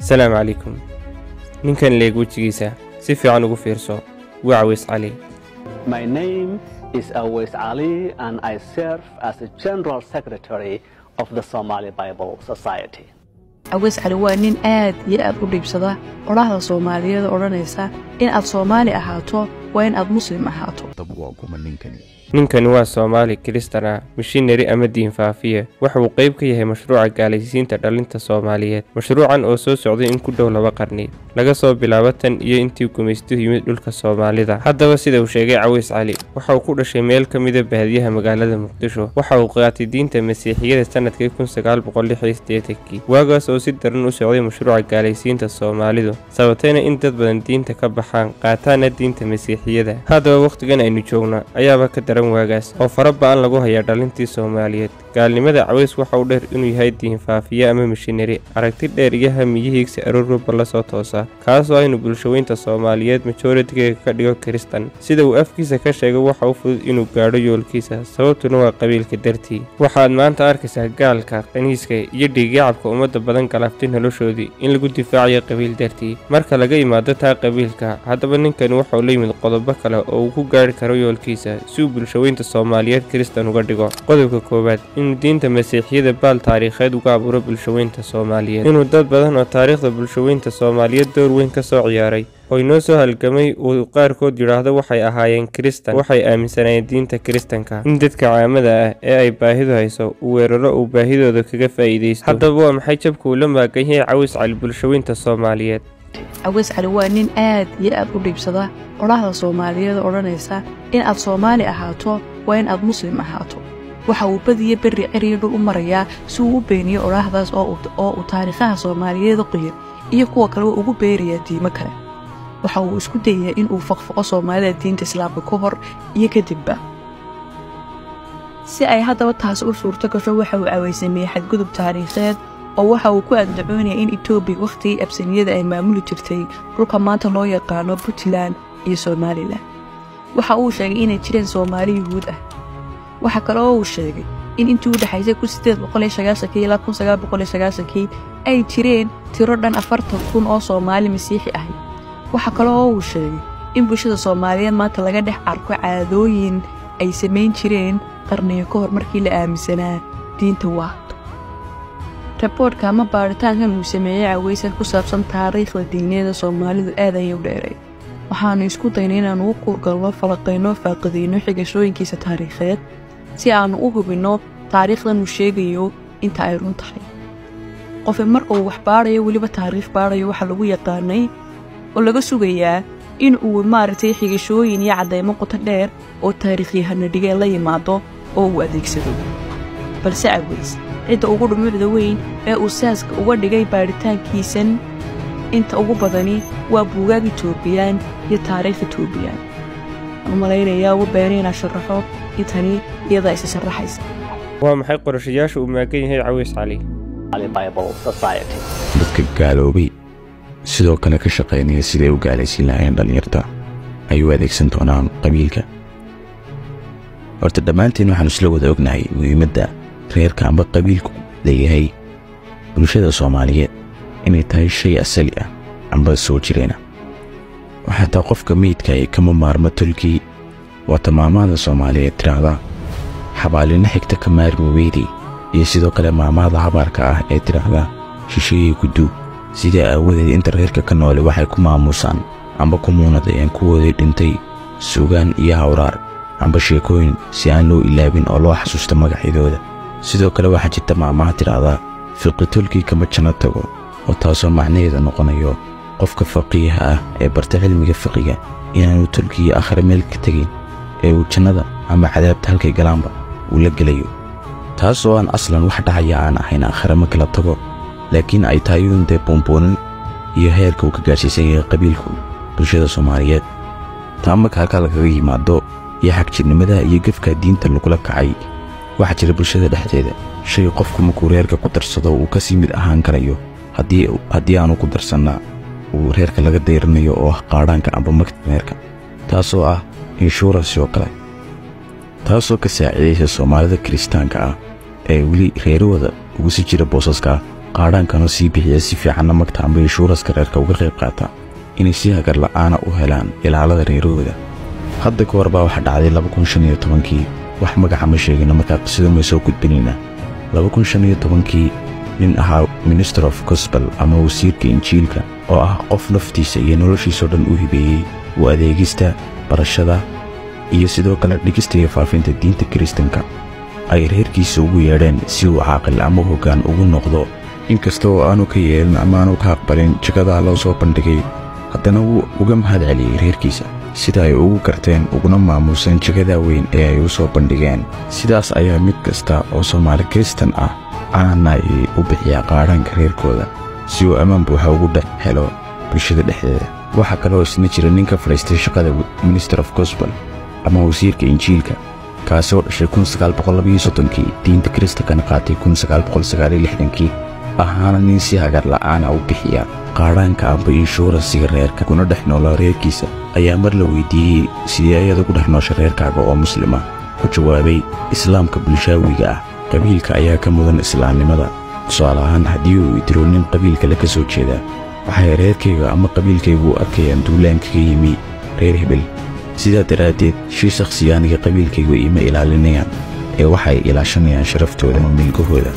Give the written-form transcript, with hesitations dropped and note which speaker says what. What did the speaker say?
Speaker 1: السلام عليكم. ninkan leeg wajigiisa si fiican ugu fiirso waa Aweys Ali.
Speaker 2: My name is Aweys Ali and I serve as the General Secretary of the Somali Bible Society.
Speaker 3: Aweys Ali waa nin aad iyo aad u dhiibsada oraahda Soomaaliyeed oranaysa in aad Soomaali ahaato waa in aad Muslim ahaato.
Speaker 1: ninkani waa Soomaali Kiristana missionary ama diin faafiye waxa uu qayb ka yahay mashruuca gaalaysiinta dhalinta Soomaaliyeed mashruucan oo soo socday in ku dhow 2 qarni laga soo bilaabo tan iyo intii gumaystuhu yimid dhulka Soomaalida haddaba sida uu sheegay Aweys Ali waxa uu ku dhashay meel ka mid ah baadiyaha magaalada Muqdisho waxa uu qaatay diinta Masiixiyada sanadkii 1986 waagaas oo si daran u socday mashruuca gaalaysiinta Soomaalidu sababtayna in dad badan diinta ka baxaan qaataana diinta Masiixiyada haddaba waqtigan aynu joogno ayaaba ka daran waagaas oo farabaan lagu hayaa dhalintii Soomaaliyeed gaalnimada Aweys waxa uu dheer inuu yahay diin faafiye ama missionary aragti dheer iyo hamiyihiisa aroorba la soo toosa kaas oo aynu bulshooyinta Soomaaliyeed majority ka dhigo Kristan sida uu afkiisa ka sheegay waxa uu fudud inuu gaadho yoolkiisa sababtuna waa qabiilka dartii waxaad maanta arkaysaa gaalka qaniiska iyo dhiigacabka umada badan galaftin noloshoodii in lagu difaaciyo qabiil dartii marka laga yimaado taa qabiilka haddaba ninkan waxa uu la yimid qodobo kale oo uu ku gaari karo yoolkiisa si uu bulshooyinta Soomaaliyeed Kristan uga dhigo qodobka koowaad in diinta Masiixiyada baal taariikheed uga abuuro bulshooyinta Soomaaliyeed inuu dad badan oo taariikhda bulshooyinta Soomaaliyeed door weyn ka soo ciyaaray oo inoo soo halgamay uu qaarkood yiraahdo waxay ahaayeen Kristan waxay aaminsanayeen diinta Kristanka in dadka caamada ah ee ay baahidu hayso uu weeraro uu baahidooda kaga faa'iideysto haddaba waa maxay jabku uu la maagan yahay Aweys Ali bulshooyinta Soomaaliyeed
Speaker 3: Aweys Ali waa nin aad iyo aad u dhiibsada oraahda Soomaaliyeed oranaysa in aad Soomaali ahaato waa in aad Muslim ahaato waxa uu badiye berri ciriir u marayaa si uu beeniyo oraahdaas oo uu taariikhaha Soomaaliyeed qoyay iyo kuwa kale ugu beeriya diimo kale waxa uu isku dayay in uu faqfaqo Soomaalida diinta Islaamka ka hor iyo kadibba si ay haddaba taas u suurto gasho waxa uu Aweysay xadgudub taariikheed oo waxa uu ku andacoonayay in Itoobiya waqti absaniyada ay maamuli jirtay dhulka maanta loo yaqaan Puntland iyo Somaliland waxa uu sheegay inay jireen Soomaali Yuhuud ah waxa kale oo uu sheegay in intii u dhaxaysay 1890 ilaa 1990 ay jireen tiro dhan 40,000 oo Soomaali Masiixi ah waxa kale oo uu sheegay in bulshada Soomaaliyeed maanta laga dhex arko caadooyin ay sameyn jireen qarniyo ka hor markii la aaminsanaa diinta waa reportka ama baaritaankan uu sameeyay Aweys ku saabsan taariikhda diineed Soomaalidu aad ay u dheeray waxaanu isku daynay inaan u kurgalno falaqeyno faaqadiino xigashooyinkiisa taariikheed si aanu u hubino taariikhdan uu sheegayo inta ay run tahay qof marka uu wax baarayo waliba taariikh baarayo waxa lagu yaqaanay oo laga sugayaa in uu maartay xigashooyin iyo cadeymo qoto dheer oo taariikhyahanna dhigay la yimaado oo uu adeegsado balse Aweys inta ugu dhumucda weyn ee uu saaska uga dhigay baaritaankiisan inta ugu badani waa buugaag Itoobiyaan iyo taariikh Itoobiyaan umaleynaya uu beenina sharaxo intani iyada ay sharaxaysa
Speaker 1: waa maxay qorashayaasha uu maagan yahay Aweys Ali
Speaker 2: Bible Society
Speaker 4: dadka gaaloobay sidoo kale ka shaqeynaya sidii u gaalaysiin lahayn dhalinyarta ay u adeegsan doonaan qabiilka horta dhamaantiin waxaan isla wada ognahay muhiimadda reerka amba qabiilku leeyahay bulshada Soomaaliyeed inay tahay shay asali ah amba soo jireena waxa taa qofka meedka ay kama maarmo tulkii waa tamaamada Soomaaliyeed tiraahda xabaalina xigta ka maarmo weydii iyo sidoo kale maamada habarka ah ee tiraahda shisheeye gudu sida awadeed inta reerka ka nool waxay ku maamusaan amba ku muunadeen kuwoodii dhintay suugaan iyo hawraar amba sheekooyin si aan loo ilaabin oo loo xasuusto magacyadooda sidoo kale waxa jirta maamaha tiraahda fiqi tulkii kama jana tago oo taasoo macnaheedu noqonayo qofka faqiih ah ee barta cilmiga fiqiga inaanu tulkii aakhir meel ka tagin ee uu jannada ama cadaabta halkay galaanba uu la gelayo taasoo aan aslan wax dhacaya aan ahayn aakhir ma kala tago laakiin ay tahay in de bomboonin iyo heerka uu ka gaarsiisan yahay qabiilku bulshada Soomaaliyeed taama halka laga yimaado iyo xaqjirnimada iyo gafka diinta lagu kacay waxa jira bulshada dhexdeeda shay qofku markuu reerka ku darsado uu ka sii mid ahaan karayo haddii aanu ku darsanaa uu reerka laga deyranayo oo qaadhaanka amba magtameerka taasoo ah insurance oo kale taasoo ka saacidaysa Soomaalida Kristaanka ah ee wali reerooda ugu sii jira boosaska qaadhaankana sii bixiya si fiicanna magta amba inshuuraska reerka uga qayb qaata inay si hagar la'aana u helaan ilaalada reerahooda. hadda ka hor baa waxaa dhacday 2015 wax magaca ma sheegina markaa qisada ma soo gudbinayna. 2015 nin ahaa Minister of Gospel ama wasiirka injiilka oo ah qof naftiisa iyo noloshiisa dhan u hibeeyey u adeegista barashada iyo sidoo kale dhigista iyo faafinta diinta Kiristaanka ay reerkiisa ugu yeedheen si uu caaqil ama hoggaan ugu noqdo. inkastoo aanu ka yeelin ama aanu ka aqbalin jagada loo soo bandhigay, haddana wuu uga mahadceliyey reerkiisa sida ay ugu garteen uguna maamuuseen jagada weyn ee ay u soo bandhigeen. sidaas ayaa mid kasta oo Soomaali Kristan ah aanay u bixiyaa qaadhaanka reerkooda si uu ammaan buuxa ugu dhex helo bulshada dhexdeeda. waxaa kaloo isna jira nin ka fadhiistay shaqada Minister of Gospel ama wasiirka injiilka kaasoo dhashay 1932 diinta Kiristaankana qaatay 1969 ahaana nin si hagar la'aana u bixiya qaadhaanka amba inshuuransiga reerka kuna dhex noolaa reerkiisa. ayaa mar la weydiiyey sidee ayaad ugu dhex noosha reerkaaga oo muslima ku jawaabay islaamka bulshaawiga ah. qabiilka ayaa ka mudan islaamnimada. tusaale ahaan haddii uu idiro nin qabiil kale ka soo jeeda, waxay reerkayga ama qabiilkaygu u arkayaan duulaanka ka yimi reer hebel. sidaa daraaddeed shay shakhsiyaaniga qabiilkaygu ima ilaalinayaan ee waxay ilaashanayaan sharaftooda ama milkahooda.